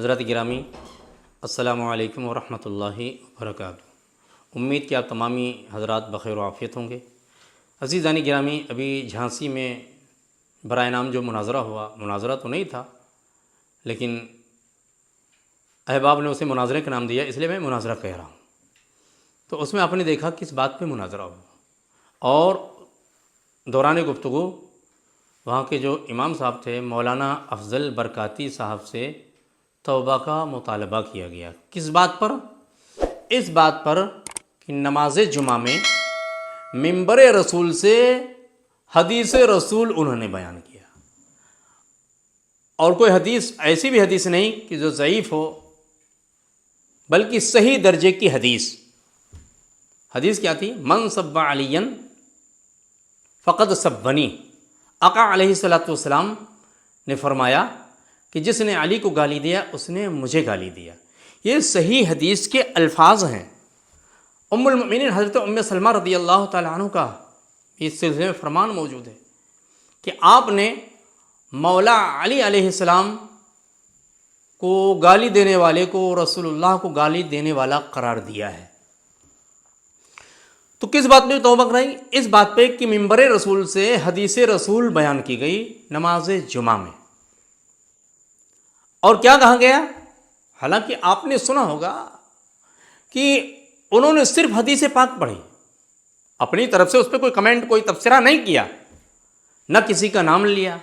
حضرات گرامی، السلام علیکم ورحمۃ اللہ وبرکاتہ۔ امید کہ آپ تمامی حضرات بخیر و عافیت ہوں گے۔ عزیزان گرامی، ابھی جھانسی میں برائے نام جو مناظرہ ہوا، مناظرہ تو نہیں تھا لیکن احباب نے اسے مناظرے کا نام دیا، اس لیے میں مناظرہ کہہ رہا ہوں۔ تو اس میں آپ نے دیکھا کس بات پہ مناظرہ ہوا، اور دوران گفتگو وہاں کے جو امام صاحب تھے مولانا افضل برکاتی صاحب سے توبہ کا مطالبہ کیا گیا۔ کس بات پر؟ اس بات پر کہ نماز جمعہ میں منبر رسول سے حدیث رسول انہوں نے بیان کیا، اور کوئی حدیث ایسی بھی حدیث نہیں کہ جو ضعیف ہو، بلکہ صحیح درجے کی حدیث۔ حدیث کیا تھی؟ من سب علی فقد سبنی۔ آقا علیہ الصلوۃ والسلام نے فرمایا کہ جس نے علی کو گالی دیا اس نے مجھے گالی دیا۔ یہ صحیح حدیث کے الفاظ ہیں۔ ام المؤمنین حضرت ام سلمہ رضی اللہ تعالی عنہ کا اس سلسلے میں فرمان موجود ہے کہ آپ نے مولا علی علیہ السلام کو گالی دینے والے کو رسول اللہ کو گالی دینے والا قرار دیا ہے۔ تو کس بات پہ توبہ کرائی؟ اس بات پہ کہ منبر رسول سے حدیث رسول بیان کی گئی نماز جمعہ میں۔ اور کیا کہا گیا؟ حالانکہ آپ نے سنا ہوگا کہ انہوں نے صرف حدیث پاک پڑھی، اپنی طرف سے اس پہ کوئی کمنٹ، کوئی تبصرہ نہیں کیا، نہ کسی کا نام لیا۔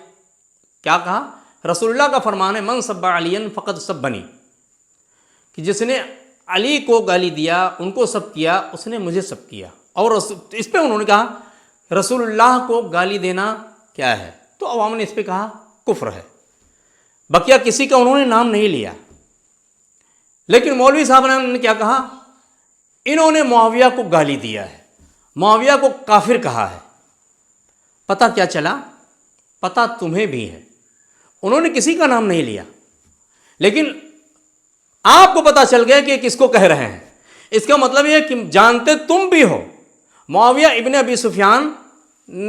کیا کہا؟ رسول اللہ کا فرمان ہے من سب علی فقد سبنی، کہ جس نے علی کو گالی دیا، ان کو سب کیا، اس نے مجھے سب کیا۔ اور اس پہ انہوں نے کہا رسول اللہ کو گالی دینا کیا ہے؟ تو عوام نے اس پہ کہا کفر ہے۔ بقیہ کسی کا انہوں نے نام نہیں لیا، لیکن مولوی صاحب نے کیا کہا؟ انہوں نے معاویہ کو گالی دیا ہے، معاویہ کو کافر کہا ہے۔ پتہ کیا چلا؟ پتہ تمہیں بھی ہے، انہوں نے کسی کا نام نہیں لیا، لیکن آپ کو پتہ چل گیا کہ کس کو کہہ رہے ہیں۔ اس کا مطلب یہ کہ جانتے تم بھی ہو معاویہ ابن ابی سفیان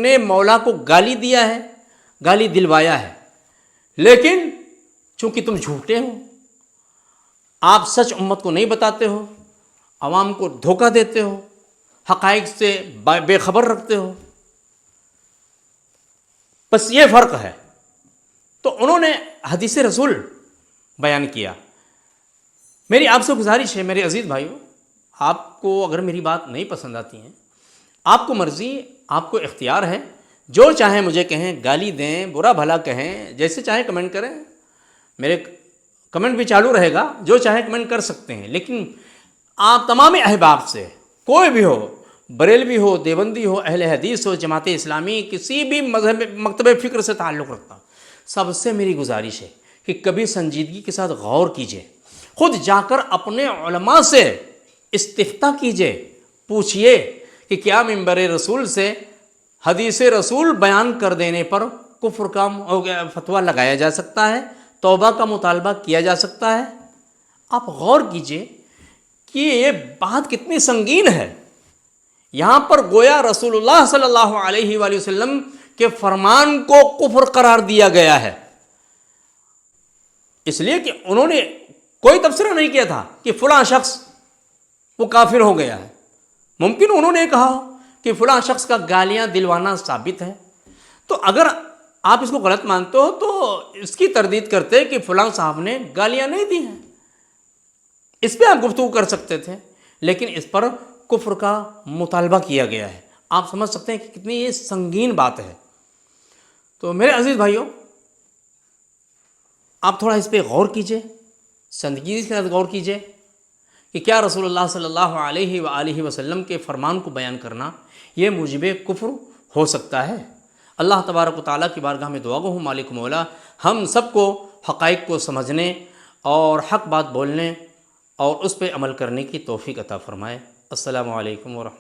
نے مولا کو گالی دیا ہے، گالی دلوایا ہے، لیکن چونکہ تم جھوٹے ہو، آپ سچ امت کو نہیں بتاتے ہو، عوام کو دھوکہ دیتے ہو، حقائق سے بے خبر رکھتے ہو، بس یہ فرق ہے۔ تو انہوں نے حدیث رسول بیان کیا۔ میری آپ سے گزارش ہے میرے عزیز بھائیو، آپ کو اگر میری بات نہیں پسند آتی ہیں، آپ کو مرضی، آپ کو اختیار ہے، جو چاہیں مجھے کہیں، گالی دیں، برا بھلا کہیں، جیسے چاہیں کمنٹ کریں، میرے کمنٹ بھی چالو رہے گا، جو چاہیں کمنٹ کر سکتے ہیں۔ لیکن آپ تمام احباب سے، کوئی بھی ہو، بریلوی ہو، دیوبندی ہو، اہل حدیث ہو، جماعت اسلامی، کسی بھی مذہب مکتب فکر سے تعلق رکھتا ہوں، سب سے میری گزارش ہے کہ کبھی سنجیدگی کے ساتھ غور کیجئے، خود جا کر اپنے علماء سے استفتاء کیجئے، پوچھئے کہ کیا منبر رسول سے حدیث رسول بیان کر دینے پر کفر کا فتویٰ لگایا جا سکتا ہے، توبہ کا مطالبہ کیا جا سکتا ہے؟ آپ غور کیجئے کہ یہ بات کتنی سنگین ہے۔ یہاں پر گویا رسول اللہ صلی اللہ علیہ وآلہ وسلم کے فرمان کو کفر قرار دیا گیا ہے، اس لیے کہ انہوں نے کوئی تبصرہ نہیں کیا تھا کہ فلاں شخص وہ کافر ہو گیا ہے۔ ممکن انہوں نے کہا ہو کہ فلاں شخص کا گالیاں دلوانا ثابت ہے، تو اگر آپ اس کو غلط مانتے ہو تو اس کی تردید کرتے کہ فلاں صاحب نے گالیاں نہیں دی ہیں، اس پہ آپ گفتگو کر سکتے تھے، لیکن اس پر کفر کا مطالبہ کیا گیا ہے۔ آپ سمجھ سکتے ہیں کہ کتنی یہ سنگین بات ہے۔ تو میرے عزیز بھائیوں، آپ تھوڑا اس پہ غور کیجئے، سنجیدگی کے ساتھ غور کیجئے کہ کیا رسول اللہ صلی اللہ علیہ وآلہ وسلم کے فرمان کو بیان کرنا یہ موجب کفر ہو سکتا ہے؟ اللہ تبارک و تعالیٰ کی بارگاہ میں دعا گو ہوں مالک مولا ہم سب کو حقائق کو سمجھنے اور حق بات بولنے اور اس پہ عمل کرنے کی توفیق عطا فرمائے۔ السلام علیکم ورحمۃ اللہ۔